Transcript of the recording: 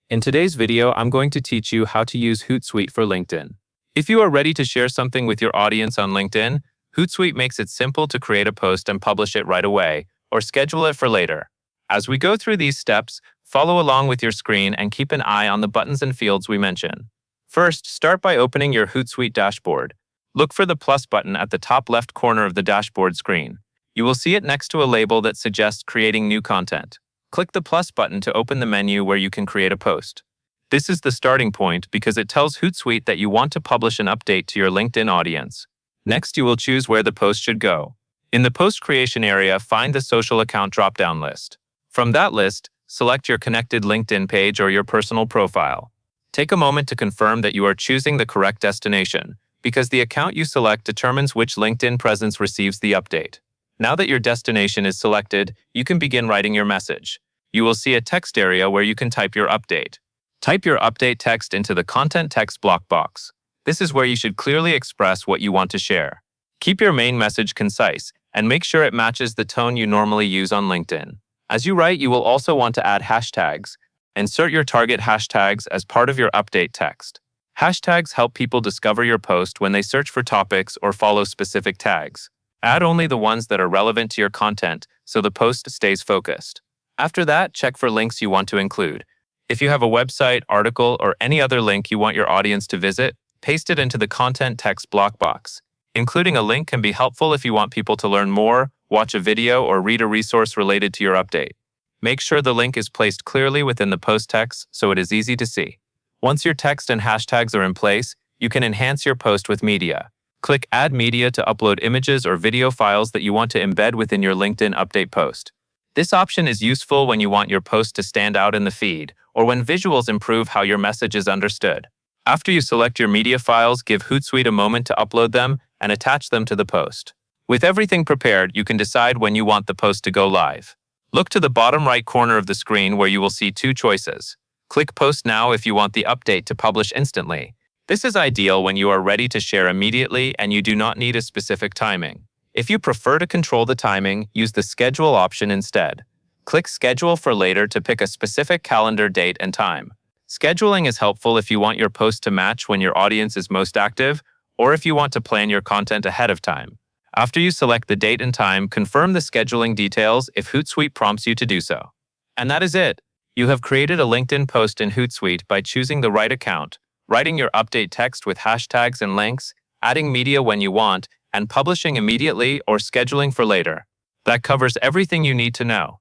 In today's video, I'm going to teach you how to use Hootsuite for LinkedIn. If you are ready to share something with your audience on LinkedIn, Hootsuite makes it simple to create a post and publish it right away, or schedule it for later. As we go through these steps, follow along with your screen and keep an eye on the buttons and fields we mention. First, start by opening your Hootsuite dashboard. Look for the plus button at the top left corner of the dashboard screen. You will see it next to a label that suggests creating new content. Click the plus button to open the menu where you can create a post. This is the starting point because it tells Hootsuite that you want to publish an update to your LinkedIn audience. Next, you will choose where the post should go. In the post creation area, find the social account drop-down list. From that list, select your connected LinkedIn page or your personal profile. Take a moment to confirm that you are choosing the correct destination, because the account you select determines which LinkedIn presence receives the update. Now that your destination is selected, you can begin writing your message. You will see a text area where you can type your update. Type your update text into the content text block box. This is where you should clearly express what you want to share. Keep your main message concise and make sure it matches the tone you normally use on LinkedIn. As you write, you will also want to add hashtags. Insert your target hashtags as part of your update text. Hashtags help people discover your post when they search for topics or follow specific tags. Add only the ones that are relevant to your content so the post stays focused. After that, check for links you want to include. If you have a website, article, or any other link you want your audience to visit, paste it into the content text block box. Including a link can be helpful if you want people to learn more, watch a video, or read a resource related to your update. Make sure the link is placed clearly within the post text so it is easy to see. Once your text and hashtags are in place, you can enhance your post with media. Click Add Media to upload images or video files that you want to embed within your LinkedIn update post. This option is useful when you want your post to stand out in the feed or when visuals improve how your message is understood. After you select your media files, give Hootsuite a moment to upload them and attach them to the post. With everything prepared, you can decide when you want the post to go live. Look to the bottom right corner of the screen where you will see two choices. Click Post Now if you want the update to publish instantly. This is ideal when you are ready to share immediately and you do not need a specific timing. If you prefer to control the timing, use the Schedule option instead. Click Schedule for later to pick a specific calendar date and time. Scheduling is helpful if you want your post to match when your audience is most active, or if you want to plan your content ahead of time. After you select the date and time, confirm the scheduling details if Hootsuite prompts you to do so. And that is it. You have created a LinkedIn post in Hootsuite by choosing the right account, writing your update text with hashtags and links, adding media when you want, and publishing immediately or scheduling for later. That covers everything you need to know.